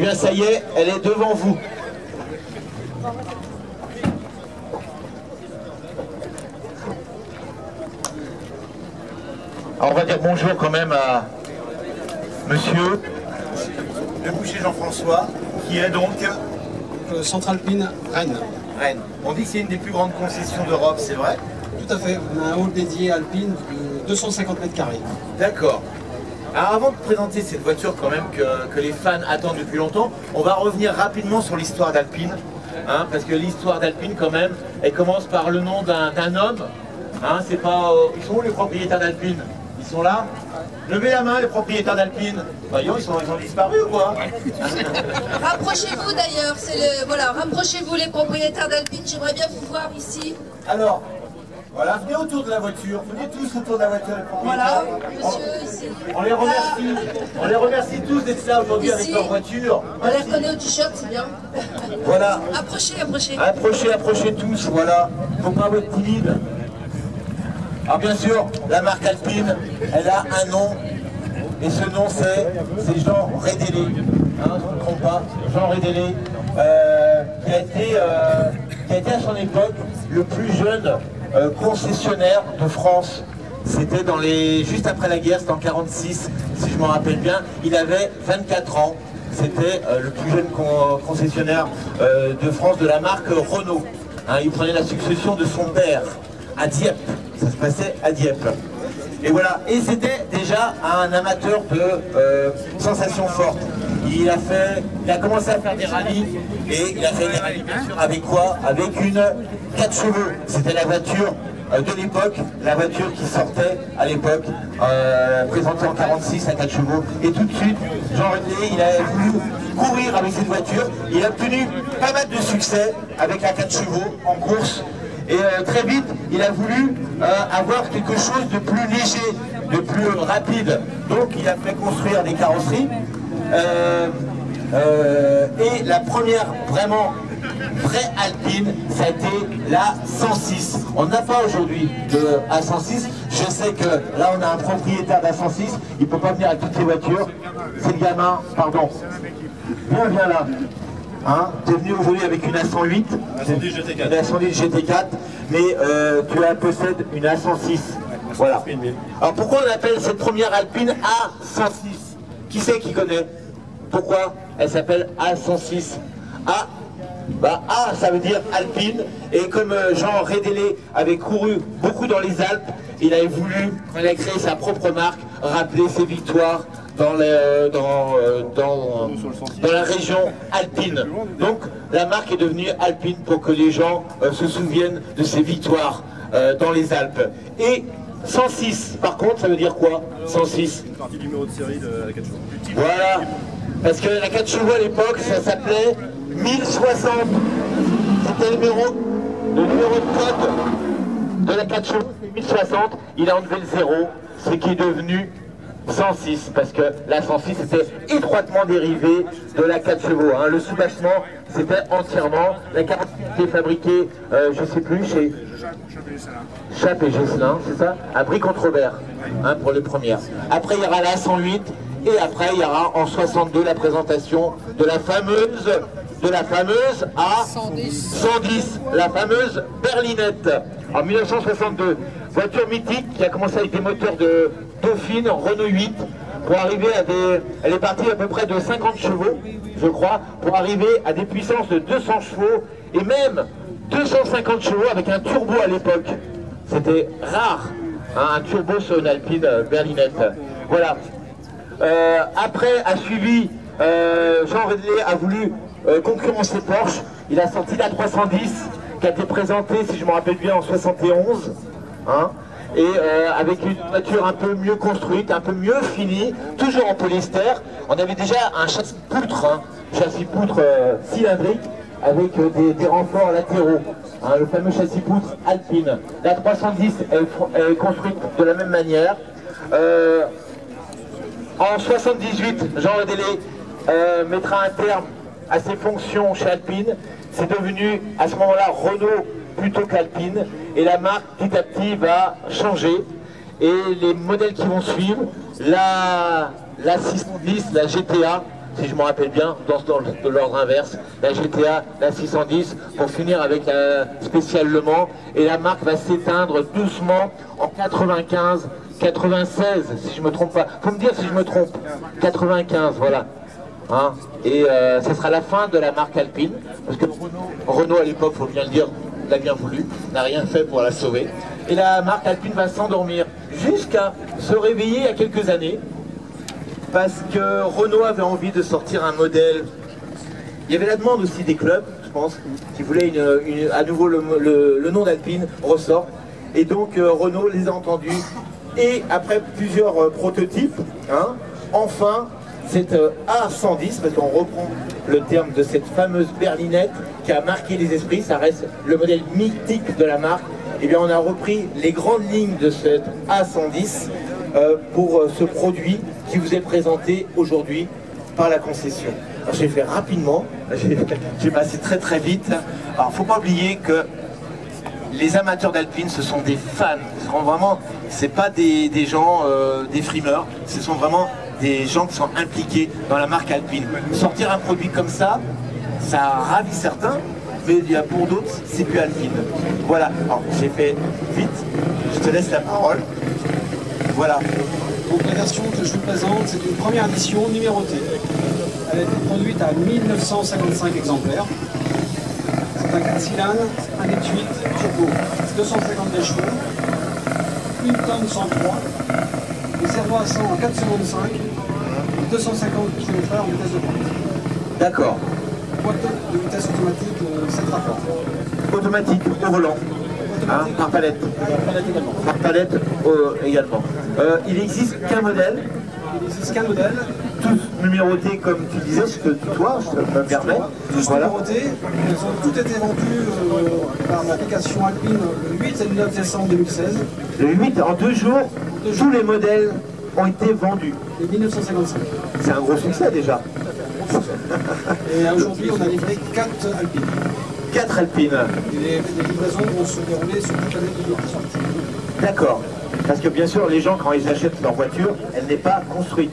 bien ça y est, elle est devant vous. Alors on va dire bonjour quand même à monsieur le boucher Jean-François, qui est donc Centralpine Rennes. Rennes. On dit que c'est une des plus grandes concessions d'Europe, c'est vrai? Tout à fait, on a un hall dédié Alpine de 250 mètres carrés. D'accord. Alors avant de présenter cette voiture quand même que les fans attendent depuis longtemps, on va revenir rapidement sur l'histoire d'Alpine. Hein, parce que l'histoire d'Alpine quand même, elle commence par le nom d'un homme. Hein, c'est pas, ils sont où les propriétaires d'Alpine? Ils sont là? Levez la main les propriétaires d'Alpine. Voyons, ils ont disparu ou quoi? Rapprochez-vous d'ailleurs, voilà, rapprochez-vous les propriétaires d'Alpine, j'aimerais bien vous voir ici. Alors, voilà, venez autour de la voiture, venez tous autour de la voiture les propriétaires. Voilà, monsieur ici. On les remercie tous d'être là aujourd'hui avec leur voiture. On les reconnaît au t-shirt, c'est bien. Voilà. Approchez. Tous, voilà. Faut pas être timide. Alors bien sûr, la marque Alpine, elle a un nom. Et ce nom c'est Jean Rédélé. Hein, je ne me trompe pas, Jean Rédélé, qui a été à son époque le plus jeune concessionnaire de France. C'était juste après la guerre, c'était en 1946, si je m'en rappelle bien. Il avait 24 ans. C'était le plus jeune concessionnaire de France de la marque Renault. Hein, il prenait la succession de son père à Dieppe. Ça se passait à Dieppe. Et voilà. Et c'était déjà un amateur de sensations fortes. Il a commencé à faire des rallyes. Et il a fait des rallyes, bien sûr, avec quoi? Avec une 4 chevaux. C'était la voiture de l'époque, la voiture qui sortait à l'époque, présentée en 1946 à 4 chevaux. Et tout de suite, Jean Rédélé, il a voulu courir avec cette voiture. Il a obtenu pas mal de succès avec la 4 chevaux en course. Et très vite, il a voulu avoir quelque chose de plus léger, de plus rapide. Donc il a fait construire des carrosseries. Et la première vraiment vraie Alpine, ça a été la 106. On n'a pas aujourd'hui de A106. Je sais que là on a un propriétaire d'A106, il ne peut pas venir avec toutes les voitures. C'est le gamin, pardon. Viens là. Hein, tu es venu aujourd'hui avec une A108, une A110 GT4, mais tu possèdes une A106. Voilà. Alors pourquoi on appelle cette première Alpine A106? Qui c'est qui connaît? Pourquoi elle s'appelle A106? A, ça veut dire Alpine, et comme Jean Rédélé avait couru beaucoup dans les Alpes, il avait voulu, quand il a créé sa propre marque, rappeler ses victoires dans la région alpine. Donc la marque est devenue Alpine pour que les gens se souviennent de ses victoires dans les Alpes. Et 106, par contre, ça veut dire quoi? 106. C'est partie du numéro de série de la 4 chevaux. Voilà, parce que la 4 chevaux à l'époque, ça s'appelait 1060. C'était le numéro de code de la 4 chevaux, c'est 1060. Il a enlevé le 0, ce qui est devenu 106, parce que la 106 était étroitement dérivée de la 4 chevaux. Hein. Le soubassement, c'était entièrement, la carrosserie était fabriquée, je ne sais plus, chez Chape et Gesselin, c'est ça? À Brie-Contre-Robert, hein, pour les premières. Après, il y aura la 108, et après, il y aura en 62 la présentation de la fameuse A110, la fameuse berlinette, en 1962. Voiture mythique qui a commencé avec des moteurs de Dauphine, Renault 8, pour arriver à des... Elle est partie à peu près de 50 chevaux, je crois, pour arriver à des puissances de 200 chevaux, et même 250 chevaux avec un turbo à l'époque. C'était rare, hein, un turbo sur une Alpine berlinette. Voilà. Après a suivi, Jean Rédélé a voulu concurrencer Porsche. Il a sorti la 310 qui a été présentée, si je me rappelle bien, en 71. Hein, et avec une voiture un peu mieux construite, un peu mieux finie, toujours en polyester. On avait déjà un châssis poutre, hein, châssis poutre cylindrique avec des renforts latéraux, hein, le fameux châssis poutre Alpine. La 310 est construite de la même manière. En 78, Jean Rédélé mettra un terme à ses fonctions chez Alpine. C'est devenu à ce moment-là Renault plutôt qu'Alpine, et la marque petit à petit va changer, et les modèles qui vont suivre, la 610, la GTA, si je me rappelle bien, dans l'ordre inverse, la GTA, la 610, pour finir avec la spéciale Le Mans. Et la marque va s'éteindre doucement en 95, 96, si je me trompe pas. Faut me dire si je me trompe. 95, voilà. Hein, et ce sera la fin de la marque Alpine, parce que Renault à l'époque, faut bien le dire, l'a bien voulu, n'a rien fait pour la sauver. Et la marque Alpine va s'endormir jusqu'à se réveiller il y a quelques années, parce que Renault avait envie de sortir un modèle. Il y avait la demande aussi des clubs, je pense, qui voulaient à nouveau le nom d'Alpine ressort. Et donc Renault les a entendus. Et après plusieurs prototypes, hein, enfin, cette A110, parce qu'on reprend le terme de cette fameuse berlinette qui a marqué les esprits, ça reste le modèle mythique de la marque. Eh bien, on a repris les grandes lignes de cette A110 pour ce produit qui vous est présenté aujourd'hui par la concession. Alors, j'ai fait rapidement, j'ai passé très très vite. Alors, faut pas oublier que les amateurs d'Alpine, ce sont des fans. Ce sont vraiment, c'est pas des gens, des frimeurs. Ce sont vraiment des gens qui sont impliqués dans la marque Alpine. Sortir un produit comme ça, ça ravit certains, mais il y a pour d'autres, c'est plus Alpine. Voilà. Alors, j'ai fait vite. Je te laisse la parole. Voilà. Donc la version que je vous présente, c'est une première édition numérotée. Elle a été produite à 1955 exemplaires. C'est un 4 cylindres, 1,8 turbo, 250 chevaux, 1 tonne 103, et 0 à 100 en 4 secondes 5, 250 km/h en vitesse de pointe. D'accord. Boîte de vitesse automatique 7 rapports. Automatique, au volant. Hein, par palette. Également. Par palette également. Il n'existe qu'un modèle. Il n'existe qu'un modèle. Tous numérotés comme tu disais, je te tutoie, je me permets. Tous numérotés. Elles ont toutes été vendues par l'application Alpine le 8 et le 9 décembre 2016. Le 8, en 2 jours, tous les modèles ont été vendus. Et 1955. C'est un gros succès déjà. Et aujourd'hui, on a livré 4 Alpines. 4 Alpines. Et les livraisons vont se dérouler sur toute l'année 2018. D'accord. Parce que bien sûr, les gens, quand ils achètent leur voiture, elle n'est pas construite.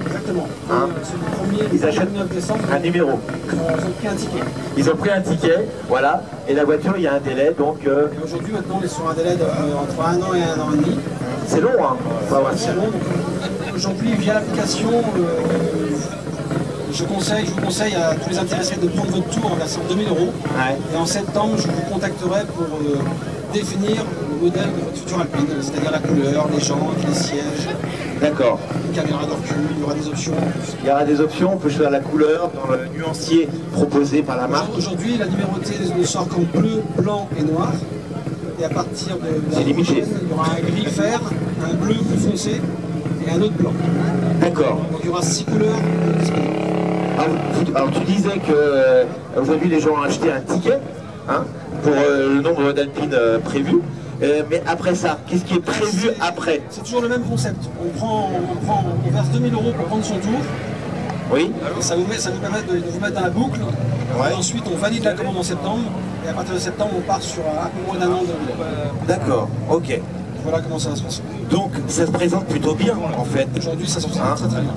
Exactement. Hein, c'est le premier, ils achètent 9 décembre, un numéro. ils ont pris un ticket. Ils ont pris un ticket, voilà. Et la voiture, il y a un délai, donc... Et aujourd'hui, maintenant, on est sur un délai entre 1 an et 1 an et demi. c'est long, hein. Enfin, ouais. C'est long. Donc, aujourd'hui, via l'application, je vous conseille à tous les intéressés de prendre votre tour en versant 2000 €. Ouais. Et en septembre, je vous contacterai pour définir le modèle de votre future Alpine, c'est-à-dire la couleur, les jantes, les sièges, D'accord. une caméra de recul, il y aura des options. Il y aura des options, on peut choisir la couleur dans le nuancier proposé par la marque. Aujourd'hui, la numérotée ne sort qu'en bleu, blanc et noir. Et à partir de la limité. prochaine, il y aura un gris fer, un bleu plus foncé et un autre blanc. D'accord. Donc il y aura 6 couleurs disponibles. Alors tu disais que aujourd'hui les gens ont acheté un ticket, hein, pour le nombre d'Alpines prévu. Mais après ça, qu'est-ce qui est prévu après? C'est toujours le même concept. On verse 2000 € pour prendre son tour. Oui. Et ça nous permet de vous mettre dans la boucle. Ouais. Et ensuite, on valide la commande en septembre. Et à partir de septembre, on part sur un peu moins d'un an de modèle. D'accord, ok. Voilà comment ça va se passer. Donc ça se présente plutôt bien en fait. Aujourd'hui, ça se passe Hein, très très bien.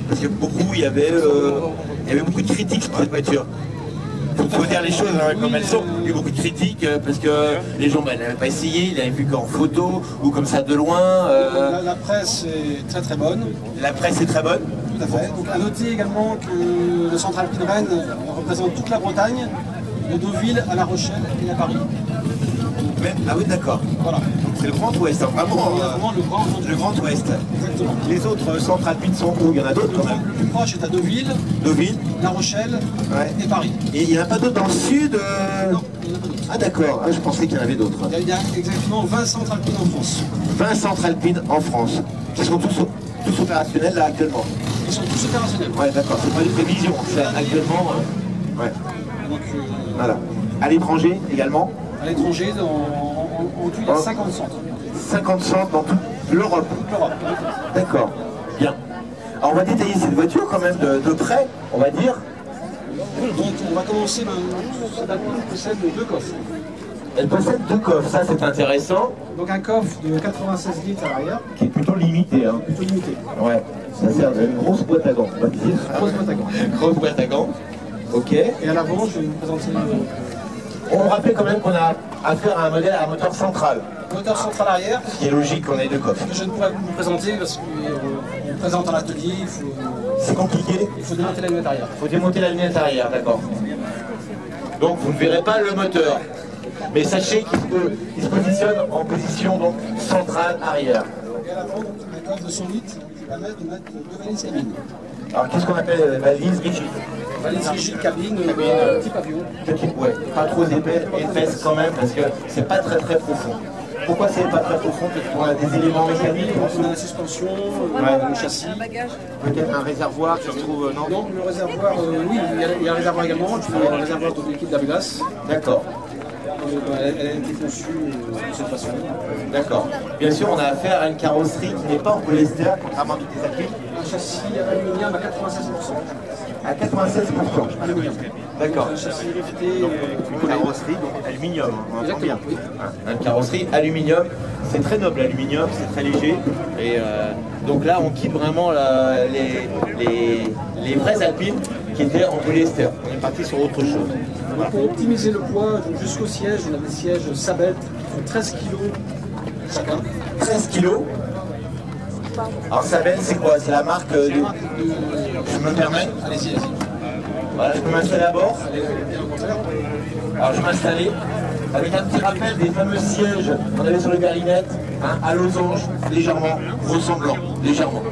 parce que il y avait beaucoup de critiques sur cette voiture. Il faut dire les choses comme elles sont. Il y a eu beaucoup de critiques parce que les gens n'avaient pas essayé, ils l'avaient vu qu'en photo ou comme ça de loin. La presse est très très bonne. La presse est très bonne. Tout à fait. Donc à noter également que le centre Alpine Rennes représente toute la Bretagne, de Deauville à La Rochelle et à Paris. Ah oui, d'accord. Voilà. C'est le Grand Ouest, hein, vraiment. On a vraiment le grand Ouest. Exactement. Les autres centres alpines sont où? Il y en a d'autres quand même. Le plus proche est à Deauville, Deauville. La Rochelle Ouais. et Paris. Et il n'y en a pas d'autres dans le sud Non, il n'y en a pas d'autres. Ah d'accord, ah, je pensais qu'il y en avait d'autres. Il y a exactement 20 centres alpines en France. 20 centres alpines en France, qui sont tous opérationnels là actuellement. Ils sont tous opérationnels. Ouais d'accord, c'est pas une prévision, c'est actuellement... ouais, Donc voilà. À l'étranger également, à l'étranger, en tout, il y a 50 centres. 50 centres dans toute l'Europe. Toute l'Europe. D'accord, bien. Alors on va détailler cette voiture quand même de près, on va dire. Donc on va commencer maintenant. Ça d'abord possède 2 coffres. Elle possède deux coffres, ça c'est intéressant. Donc un coffre de 96 litres à l'arrière, Qui est plutôt limité. Hein. plutôt limité. Ouais, ça sert d'une grosse boîte à gants, on va dire. Grosse boîte à gants. Grosse boîte à gants. Ok. Et à l'avant, je vais vous présenter On rappelle quand même qu'on a affaire à un modèle à moteur central. le moteur central arrière, Ce qui est logique qu'on ait deux coffres. que je ne pourrais pas vous présenter parce qu'on présente en atelier, C'est compliqué. il faut démonter la lunette arrière. Il faut démonter la lunette arrière, d'accord. Donc vous ne verrez pas le moteur. Mais sachez qu'il se positionne en position donc, centrale arrière. Et à l'avant, un coffre de 100 litres qui permet de mettre deux valises cabine. Alors qu'est-ce qu'on appelle valise rigide? Valise rigide cabine, type avion. Ouais, pas trop épais, épaisse quand même parce que c'est pas très profond. Pourquoi c'est pas très profond? Parce qu'on a des éléments mécaniques. On a la suspension, le châssis. Peut-être un réservoir qui se trouve, non? Donc le réservoir, oui, il y a un réservoir également, il y a un réservoir de liquide d'Avigas. D'accord, Elle a été conçue de cette façon. d'accord. Bien sûr, on a affaire à une carrosserie qui n'est pas en polyester, contrairement à toutes les Alpines, Un châssis aluminium à 96%. à 96%. Aluminium. D'accord. Un châssis rifté. Une carrosserie, donc aluminium, on entend Exactement, bien. oui. Une carrosserie aluminium, c'est très noble l'aluminium, c'est très léger. Et donc là, on quitte vraiment les vraies Alpines qui étaient en polyester. On est parti sur autre chose. Donc, pour optimiser le poids jusqu'au siège, on a des sièges Sabelt qui font 13 kg chacun. 13 kilos. Alors Sabel, c'est quoi? C'est la marque de... Je me permets. Allez-y, allez-y. Voilà, je peux m'installer à bord. Allez, bien au contraire. Alors je vais m'installer avec un petit rappel des fameux sièges qu'on avait sur les berlinettes, hein, à losange, légèrement ressemblant, légèrement.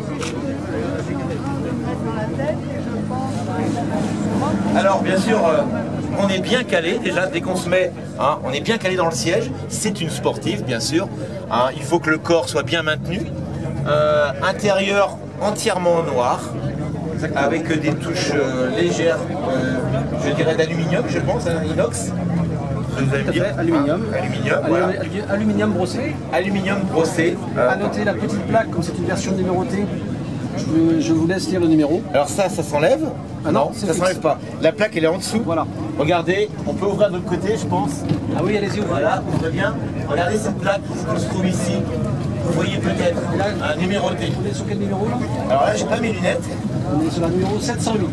Alors bien sûr, on est bien calé déjà dès qu'on se met, hein, on est bien calé dans le siège. C'est une sportive bien sûr. Hein, il faut que le corps soit bien maintenu. Intérieur entièrement noir, avec des touches légères, je dirais d'aluminium, je pense, hein, inox. Vous allez me dire. Aluminium. Hein, aluminium, voilà. Aluminium brossé. Aluminium brossé. À noter la petite plaque, comme c'est une version numérotée. Je vous laisse lire le numéro. Alors ça s'enlève? Ah non, ça fixe. s'enlève pas. La plaque, elle est en dessous. Voilà. Regardez, on peut ouvrir de l'autre côté, je pense. Ah oui, allez-y, ouvrez. Voilà, ouvrez bien. Regardez cette plaque qui se trouve ici. Vous voyez peut-être un numéroté. On est sur quel numéro là? Alors là, j'ai pas mes lunettes. On est sur la numéro 708.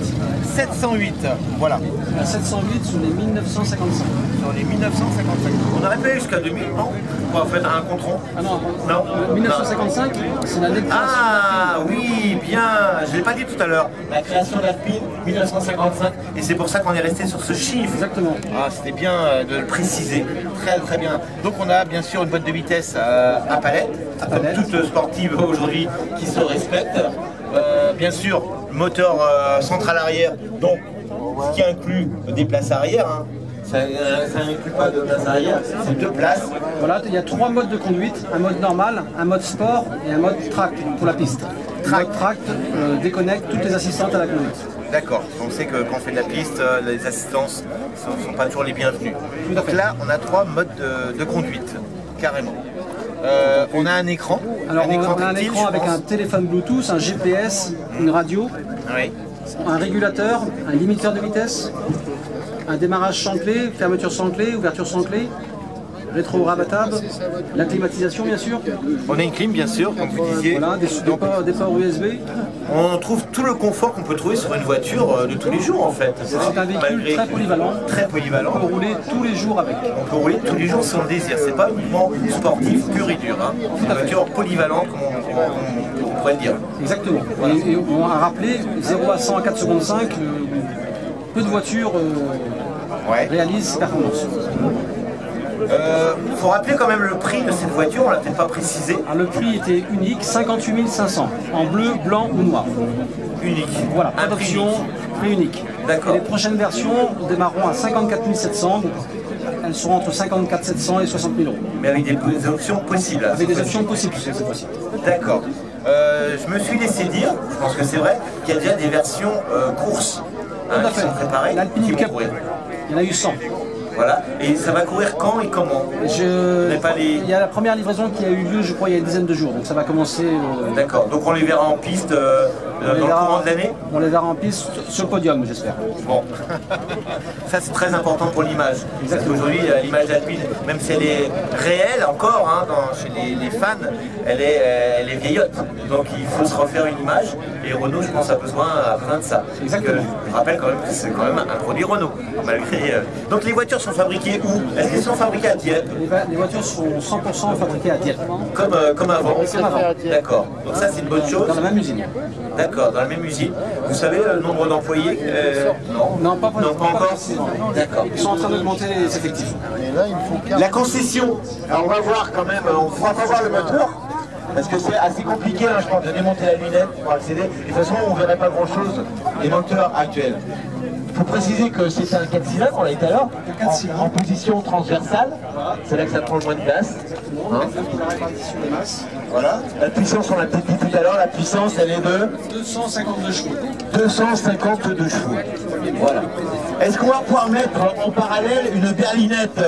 708, voilà. La 708 sur les 1955. Sur les 1955. On aurait pu aller jusqu'à 2000, non? Pour faire un contron. Ah non, Non. 1955, c'est l'année de création. Ah oui, bien. Je ne l'ai pas dit tout à l'heure. La création d'Alpine, 1955. Et c'est pour ça qu'on est resté sur ce chiffre. Exactement. Ah, c'était bien de le préciser. Très très bien. Donc on a bien sûr une boîte de vitesse à palette. palette. Comme toute sportive aujourd'hui qui se respecte. Bien sûr, moteur central arrière. Donc, ce qui inclut des places arrière. Hein. Ça n'inclut pas de place arrière, c'est deux places. Voilà, il y a 3 modes de conduite, un mode normal, un mode sport et un mode tract pour la piste. Le mode tract déconnecte toutes les assistantes à la conduite. D'accord, on sait que quand on fait de la piste, les assistances ne sont pas toujours les bienvenues. Tout à fait. Donc là, on a 3 modes de conduite, carrément. On a un écran. Alors on a un tactile, écran je avec pense. un téléphone Bluetooth, un GPS, une radio, Oui. un régulateur, un limiteur de vitesse, un démarrage sans clé, fermeture sans clé, ouverture sans clé, rétro-rabattable, la climatisation bien sûr, On a une clim, bien sûr, comme vous disiez. voilà, des ports USB. On trouve tout le confort qu'on peut trouver sur une voiture de tous les jours, en fait. C'est un véhicule Malgré- très polyvalent, Très on polyvalent. peut rouler tous les jours avec. On peut rouler tous les jours si on le désire. C'est pas uniquement sportif pur et dur. Hein. C'est une voiture polyvalente, comme on pourrait le dire. Exactement. Et on a rappelé 0 à 100 à 4 secondes 5, peu de voitures Ouais. réalisent ces performances. Faut rappeler quand même le prix de cette voiture, on l'a peut-être pas précisé. Alors, le prix était unique, 58 500, en bleu, blanc ou noir. Unique. Voilà, pas Un prix d'option, unique. prix unique. D'accord. Et les prochaines versions démarreront à 54 700, donc elles seront entre 54 700 et 60 000 euros. Mais avec des options possibles. Avec des options possibles cette fois-ci. D'accord. Je me suis laissé dire, je pense que c'est vrai, qu'il y a déjà des versions courses Tout à qui fait. sont préparées, L'Alpine qui vont Cup, courir. il y en a eu 100. Voilà. Et ça va courir quand et comment? n'avez pas les- Il y a la première livraison qui a eu lieu, je crois, il y a une dizaine de jours, donc ça va commencer. D'accord. Donc on les verra en piste dans le courant de l'année? On les a remplis sur le podium, j'espère. Bon, ça c'est très important pour l'image. Parce qu'aujourd'hui, l'image d'Alpine, même si elle est réelle encore, hein, chez les fans, elle est vieillotte. Donc il faut se refaire une image. Et Renault, je pense, a besoin de ça. Exactement. Je rappelle quand même que c'est quand même un produit Renault. Malgré, Donc les voitures sont fabriquées où? Est-ce qu'elles sont fabriquées à Dieppe? Les voitures sont 100% fabriquées à Dieppe. Comme avant. D'accord. Donc ça c'est une bonne chose. Dans la même usine. D'accord, dans la même usine. Vous savez le nombre d'employés? Non, pas encore. D'accord. Ils sont en train d'augmenter les effectifs. La concession. Alors on va voir quand même, on ne pourra pas voir le moteur. Parce que c'est assez compliqué, hein, je pense, de démonter la lunette pour accéder. De toute façon, on ne verrait pas grand-chose des moteurs actuels. Il faut préciser que c'est un 4 cylindres, on l'a dit tout à l'heure, en position transversale. C'est là que ça prend le moins de place. Hein. Voilà. La puissance, on l'a peut-être dit tout à l'heure, la puissance, elle est de 252 chevaux. 252 chevaux. Voilà. Est-ce qu'on va pouvoir mettre en parallèle une berlinette?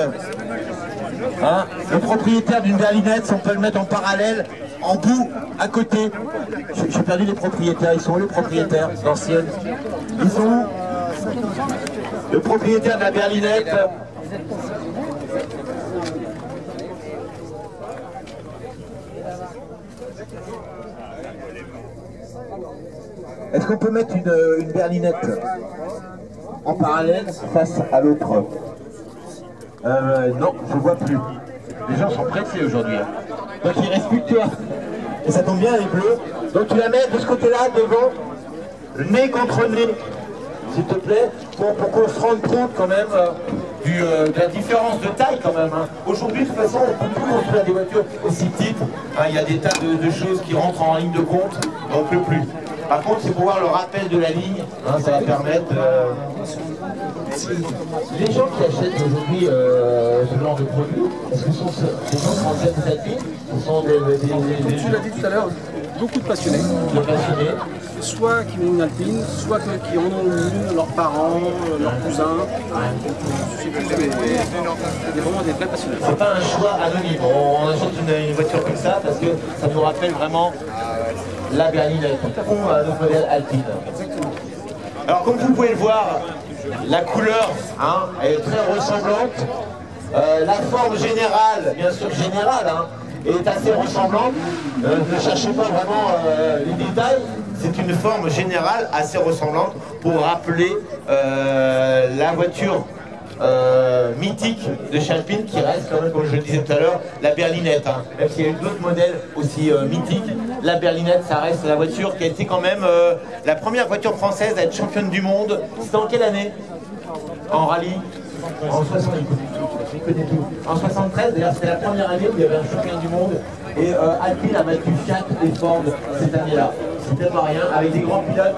Hein, le propriétaire d'une berlinette, si on peut le mettre en parallèle, en bout, à côté. J'ai perdu les propriétaires. Ils sont où les propriétaires d'anciennes? Ils sont où? Le propriétaire de la berlinette. Est-ce qu'on peut mettre une berlinette en parallèle face à l'autre? Non, je ne vois plus. Les gens sont pressés aujourd'hui. Hein. Donc il ne reste plus que toi. Et ça tombe bien, elle est bleue. Donc tu la mets de ce côté-là, devant, nez contre nez, s'il te plaît, pour qu'on se rende compte quand même de la différence de taille quand même. Hein. Aujourd'hui, de toute façon, on ne peut plus construire des voitures aussi petites. Hein, il y a des tas de choses qui rentrent en ligne de compte, on ne peut plus. Par contre, c'est pour voir le rappel de la ligne, hein, ça va permettre... Les gens qui achètent aujourd'hui ce genre de produits, est-ce que ce sont des gens qui achètent des Alpines? Ce sont Tu l'as dit tout à l'heure, beaucoup de passionnés. Soit qui ont une Alpine, soit qui en ont une, leurs parents, leurs cousins. C'est vraiment des vrais passionnés. C'est pas un choix anonyme. On achète une voiture comme ça parce que ça nous rappelle vraiment la berlinette ou notre modèle Alpine. Alors comme vous pouvez le voir, la couleur, hein, elle est très ressemblante. La forme générale, bien sûr générale, hein, est assez ressemblante. Ne cherchez pas vraiment les détails. C'est une forme générale assez ressemblante pour rappeler la voiture mythique de chez Alpine qui reste quand même, comme je le disais tout à l'heure, la berlinette. Hein. Même s'il y a eu d'autres modèles aussi mythiques, la berlinette, ça reste la voiture qui a été quand même la première voiture française à être championne du monde. C'était en quelle année? En rallye? En 60, en 73, d'ailleurs c'était la première année où il y avait un champion du monde et Alpine a battu Fiat et Ford cette année-là. C'était pas rien, avec des grands pilotes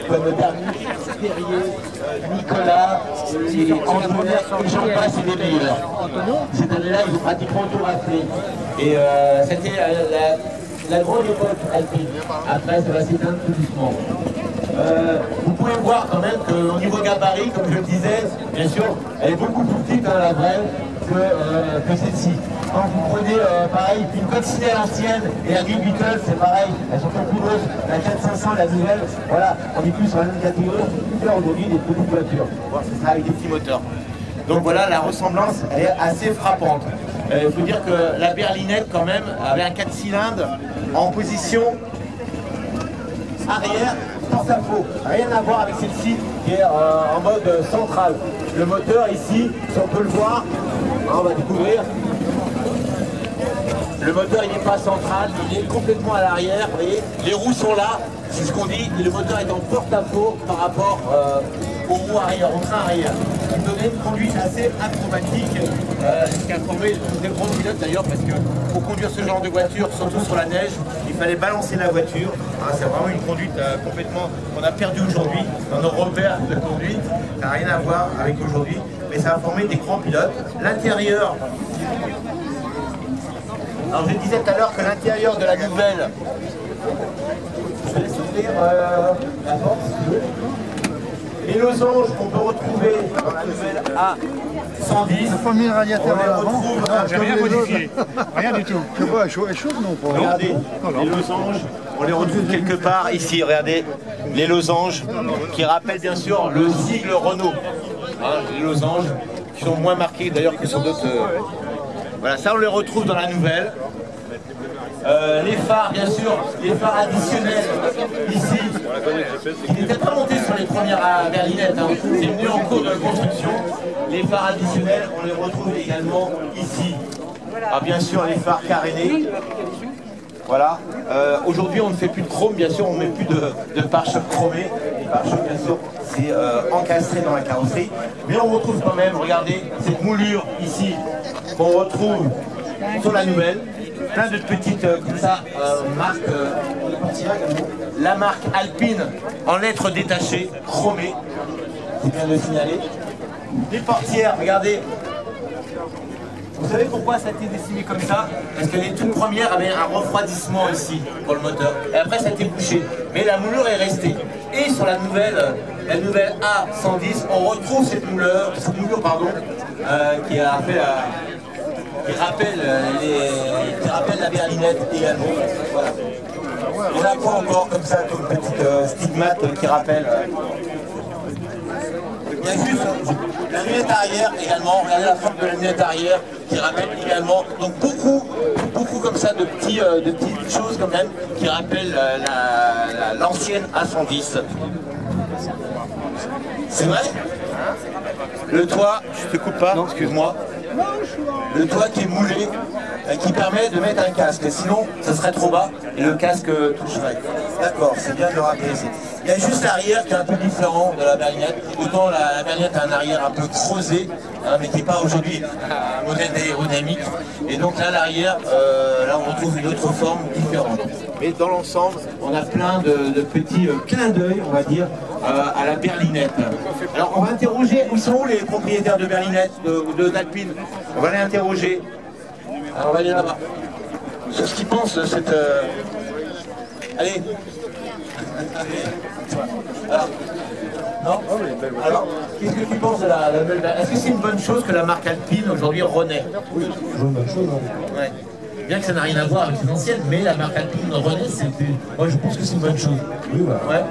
comme Darniche, Terrier, Nicolas, et Antoinette, et j'en passe et des meilleurs. Cette année-là, ils ont pratiquement tout raflé. Et c'était la grande époque Alpine. Après, ça va s'éteindre tout doucement. Vous pouvez voir quand même qu'au niveau gabarit, comme je le disais, bien sûr, elle est beaucoup plus petite, hein, la vraie, que celle-ci. Quand vous prenez, pareil, une coccinelle ancienne et la Green Beetle, c'est pareil, elles sont plus grosses. La 4500, la nouvelle, voilà, on est plus sur la même catégorie, on peut plus faire aujourd'hui des petites voitures. Bon, ce sera avec des petits moteurs. Donc voilà, la ressemblance, elle est assez frappante. Il faut dire que la berlinette, quand même, avait un 4 cylindres en position arrière, porte-à-faux. Rien à voir avec celle-ci qui est en mode central. Le moteur ici, si on peut le voir, on va découvrir. Le moteur il n'est pas central, il est complètement à l'arrière. Vous voyez, les roues sont là, c'est ce qu'on dit, et le moteur est en porte-à-faux par rapport aux roues arrière, au train arrière. Il donnait une conduite assez acrobatique, ce qui a formé des gros pilotes d'ailleurs, parce que pour conduire ce genre de voiture, surtout sur la neige, il fallait balancer la voiture. Hein, c'est vraiment une conduite complètement qu'on a perdue aujourd'hui dans nos repères de conduite. Ça n'a rien à voir avec aujourd'hui, mais ça a formé des grands pilotes. L'intérieur. Alors je disais tout à l'heure que l'intérieur de la nouvelle, je vais laisser ouvrir la porte si tu veux. Les losanges qu'on peut retrouver dans la nouvelle A110. Il n'a pas mis le radiateur à l'avant. J'ai rien modifié, rien du tout. Je sais pas, elle chauffe non pas. Regardez, les losanges, on les retrouve quelque part ici, regardez, les losanges, qui rappellent bien sûr le sigle Renault. Hein, les losanges, qui sont moins marqués d'ailleurs que sur d'autres... Voilà, ça on les retrouve dans la nouvelle. Les phares, bien sûr, les phares additionnels ici, qui n'étaient pas montés sur les premières berlinettes, hein. C'est venu en cours de construction. Les phares additionnels, on les retrouve également ici. Alors bien sûr, les phares carénés. Voilà. Aujourd'hui, on ne fait plus de chrome, bien sûr, on ne met plus de pare-chocs chromés. Les pare-chocs, bien sûr, c'est encastré dans la carrosserie. Mais on retrouve quand même, regardez, cette moulure ici, qu'on retrouve sur la nouvelle. Plein de petites, comme ça, marques, la marque Alpine en lettres détachées, chromées, c'est bien de le signaler. Les portières, regardez. Vous savez pourquoi ça a été dessiné comme ça? Parce que les toutes premières avaient un refroidissement ici pour le moteur. Et après ça a été bouché. Mais la moulure est restée. Et sur la nouvelle A110, on retrouve cette moulure qui a fait qui rappelle la berlinette également. Voilà. On a quoi encore comme ça, comme petite stigmate qui rappelle Il y a juste la lunette arrière également, regardez la forme de la lunette arrière qui rappelle également, donc beaucoup comme ça de petites choses quand même qui rappellent l'ancienne A110. C'est vrai? Le toit, je te coupe pas, excuse-moi. Le toit qui est moulé, qui permet de mettre un casque, sinon ça serait trop bas et le casque toucherait. D'accord, c'est bien de le rappeler. Il y a juste l'arrière qui est un peu différent de la berlinette. Autant la berlinette a un arrière un peu creusé, hein, mais qui n'est pas aujourd'hui un modèle d'aérodynamique. Et donc là, l'arrière, là on retrouve une autre forme différente. Mais dans l'ensemble, on a plein de petits clins d'œil, on va dire, à la berlinette. Alors on va interroger, où sont les propriétaires de berlinette, d'Alpine? On va les interroger. Alors on va aller là-bas. Sur ce qu'ils pensent de cette... Allez. Alors, non? Alors, qu'est-ce que tu penses de la nouvelle berlinette? Est-ce que c'est une bonne chose que la marque Alpine aujourd'hui renaît? Oui, c'est une bonne chose. Hein. Ouais. Bien que ça n'a rien à voir avec les anciennes, mais la marque Alpine renaît, moi je pense que c'est une bonne chose. Oui, voilà. Ouais.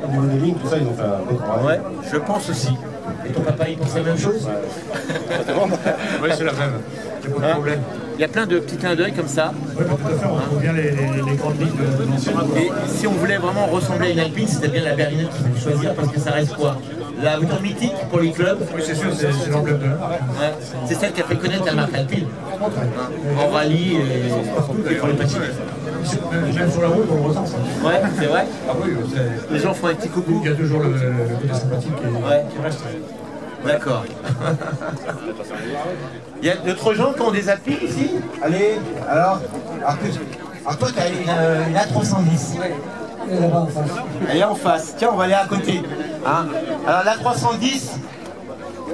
Au niveau des lignes, tout ça, ils ont fait un bon travail. Ouais, je pense aussi. Et ton papa, il pense la même chose? Oui, c'est la même. Il n'y a pas de problème. Il y a plein de petits clins d'œil comme ça. Oui, tout à fait. On retrouve bien les grandes lignes de l'ancienne. Et si on voulait vraiment ressembler à une Alpine, c'était bien la berlinette qu'il fallait choisir parce que ça reste quoi? La voiture mythique pour les clubs. Oui, c'est sûr, c'est l'emblème de la marque. Ouais. C'est celle qui a fait connaître la marque Alpine. En rallye et pour les patineurs. Même sur la route, on le ressent ça. Ouais, c'est vrai. Ah oui, les gens font un petit coucou. Il y a toujours le côté sympathique qui reste. D'accord. Il y a d'autres gens qui ont des Alpines ici? Allez, alors toi tu as une A310. Elle est là-bas en face. Elle est en face. Tiens, on va aller à côté. Hein, alors l'A310,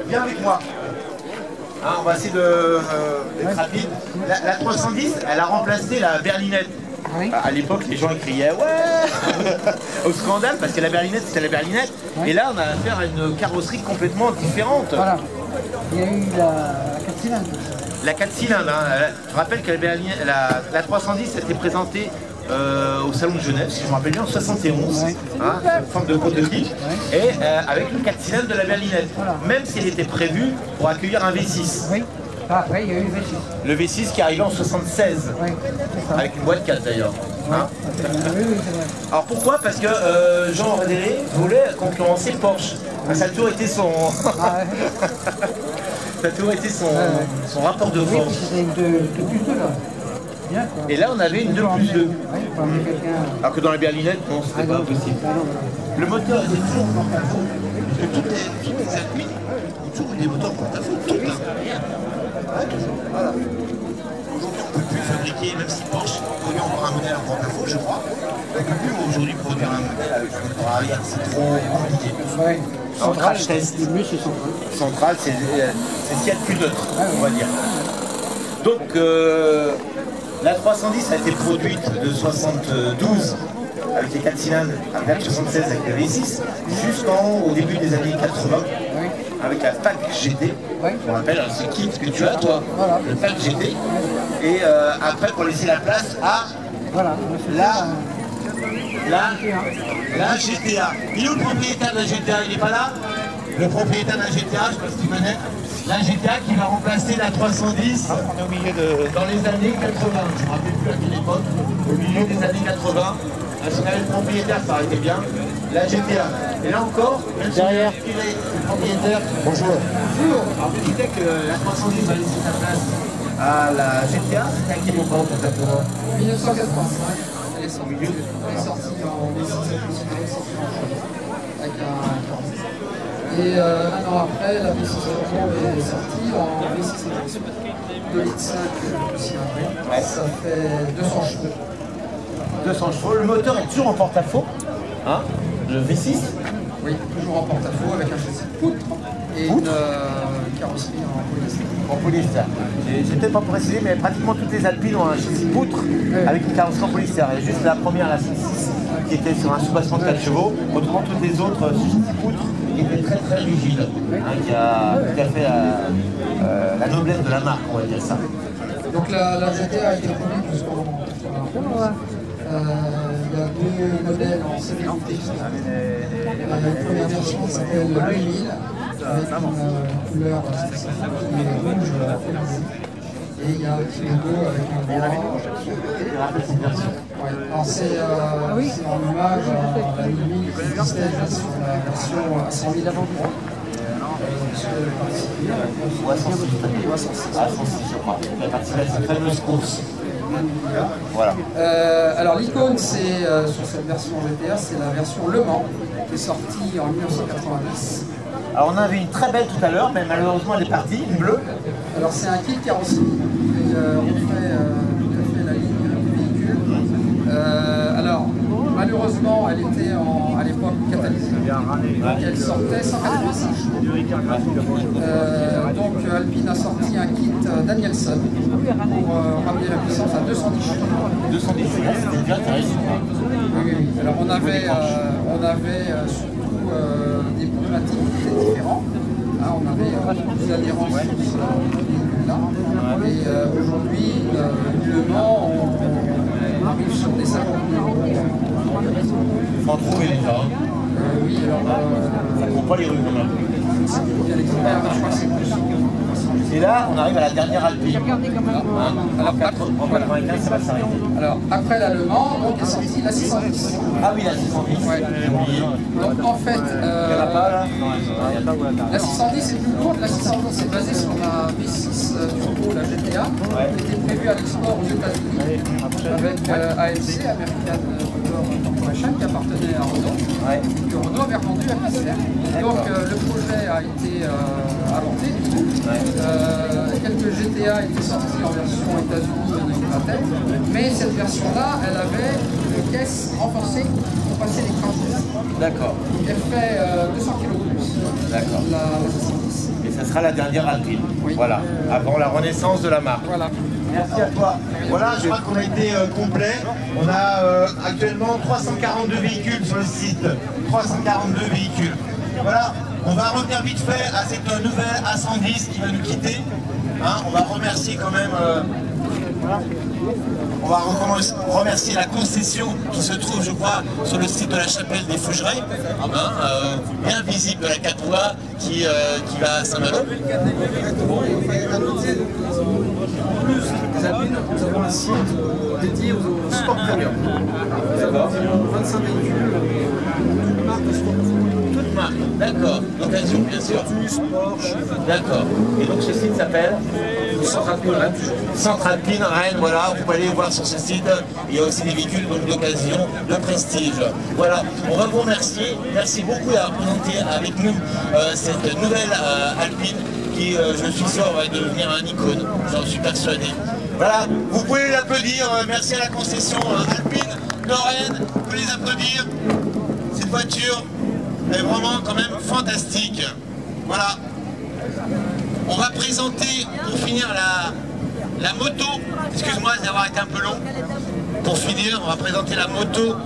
viens avec moi. Hein, on va essayer d'être rapide. La 310, elle a remplacé la berlinette. Oui. À l'époque, les gens criaient ouais au scandale parce que la berlinette c'était la berlinette. Oui. Et là, on a affaire à une carrosserie complètement différente. Voilà. Il y a eu la 4 cylindres. La 4 cylindres. Hein. Je rappelle que la 310 a été présentée au Salon de Genève, si je me rappelle bien, en 71, ouais. Hein, sous forme de prototype, ouais. Et avec le 4 cylindres de la berlinette, voilà. Même s'il était prévu pour accueillir un V6. Oui. Ah, oui, il y a eu le V6. Le V6 qui est arrivé en 76, oui, avec une boîte 4 d'ailleurs. Ouais. Hein, oui, c'est vrai. Alors pourquoi? Parce que Jean Redélé voulait concurrencer Porsche. Ça a toujours été son... Ah, ouais. Ça a toujours été son rapport de force. Oui, c'était une 2 plus 2 là. Bien, et là on avait une 2 plus 2. Alors que dans la berlinette, non, c'était pas possible. Le moteur était toujours en porte-à-faux. Parce que toutes les Alpines ont toujours des moteurs porte-à-faux. Toutes là. Voilà. Aujourd'hui on ne peut plus fabriquer, même si Porsche produit encore un modèle en porte-à-faux, je crois. On ne peut plus aujourd'hui produire un modèle avec un moteur arrière, c'est trop compliqué. Ouais. Central, c'est mieux, c'est central. Central, c'est ce qu'il y a de plus neutre, on va dire. Donc, la 310 a été produite de 72 avec les 4 cylindres, avec 76 avec le V6, jusqu'au début des années 80, oui. Avec la PAC GT. Oui. On rappelle, c'est le kit que tu as toi, voilà. Le PAC GT. Et après, pour laisser la place à la GTA. Il est où le propriétaire de la GTA? Il n'est pas là? Le propriétaire de la GTA, je ne sais pas si tu connais. La GTA qui va remplacer la 310 dans les années 80. Je ne me rappelle plus à quelle époque. Au milieu des années 80. Si on avait le propriétaire, ça aurait été bien. La GTA. Et là encore, même si derrière le propriétaire. Bonjour. Bonjour. Alors tu disais que la 310 va laisser sa place à la GTA. C'était à quelle époque exactement? 1985. Elle est sortie en avec un et un an après, la V6 est sortie en V6 2,5 litres ouais. Ça fait 200 chevaux. 200 chevaux. Le moteur est toujours en porte-à-faux, hein? Le V6. Oui, toujours en porte-à-faux avec un châssis poutre et une carrosserie en polyester. En polyester. J'ai peut-être pas précisé, mais pratiquement toutes les Alpines ont un châssis poutre avec une carrosserie en polyester. Et juste la première, la 6 qui était sur un soubassement de 4 chevaux. Autrement, toutes les autres, ce châssis poutre était très très rigide, hein, qui a tout à fait la noblesse de la marque, on va dire ça. Donc la GTA a été produite jusqu'en 1991. Il y a deux modèles en sécurité. La première version s'appelle 8000 avec une couleur spécifique qui est rouge foncé. Et il y a un petit logo avec un blanc. Ouais. Alors c'est en hommage à la 8000 qui existait déjà sur la version à 100 000 avant. Ou à 106, je crois. Il a participé à cette fameuse course. Voilà. Alors l'icône, c'est sur cette version GTA, c'est la version Le Mans qui est sortie en 1990. Alors on avait une très belle tout à l'heure, mais malheureusement elle est partie, une bleue. Alors c'est un kit carrosserie qui refait tout à fait la ligne du véhicule. Alors malheureusement elle était à l'époque catalysée, donc elle sortait 185 chevaux. Donc Alpine a sorti un kit Danielson pour ramener la puissance à 210 chevaux. 210 chevaux, c'était bien intéressant. Oui. Alors on avait surtout des pneumatiques qui étaient différents. On avait plus d'adhérence sur ce véhicule-là. Et aujourd'hui, le Mans, on arrive sur des 50 000 €. Il faut en trouver les gens. Oui, alors. Ça ne compte pas les rues quand même. Il y a l'expert, je crois que c'est plus. Et là, on arrive à la dernière Alpine. Alors, en 95, ça va s'arrêter. Alors, après la Le Mans, donc est sortie la 610. Ah oui, la 610. Ouais. J'ai oublié. Donc, en fait, Il n'y en a pas là? la 610 est plus lourde. La 610 est basée sur la V6 Turbo, la GTA, qui était prévue à l'export aux États-Unis avec AMC, American Motor Corporation, qui appartenait à Renault, que Renault avait revendu à Chrysler. Donc, le projet a été avorté. Quelques GTA étaient sortis en version États-Unis et Inglaterre, mais cette version-là, elle avait une caisse renforcée pour passer les crashs. D'accord. Elle fait 200 kg de plus. D'accord. La 610. Et ça sera la dernière Alpine. Oui. Voilà, avant la renaissance de la marque. Voilà. Merci à toi. Voilà, je crois qu'on a été complet. On a actuellement 342 véhicules sur le site. 342 véhicules. Voilà, on va revenir vite fait à cette nouvelle A110 qui va nous quitter. Hein, on va remercier quand même... On va remercier la concession qui se trouve, je crois, sur le site de la chapelle des Fougerets, bien visible de la 4 voies qui va à Saint-Malo. Des Alpines, nous avons un site dédié au sport premium. Nous avons 25 véhicules, toutes marques de sport. Toutes marques, d'accord. D'occasion, bien sûr. D'accord. Et donc ce site s'appelle Centre Alpine Rennes, voilà, vous pouvez aller voir sur ce site, il y a aussi des véhicules d'occasion, de prestige. Voilà, on va vous remercier, merci beaucoup d'avoir présenté avec nous cette nouvelle Alpine qui, je suis sûr, va devenir un icône, j'en suis persuadé. Voilà, vous pouvez l'applaudir, merci à la concession Alpine de Rennes, vous pouvez les applaudir, cette voiture est vraiment quand même fantastique. Voilà. On va présenter, pour finir, la moto. Excuse-moi d'avoir été un peu long. Pour finir, on va présenter la moto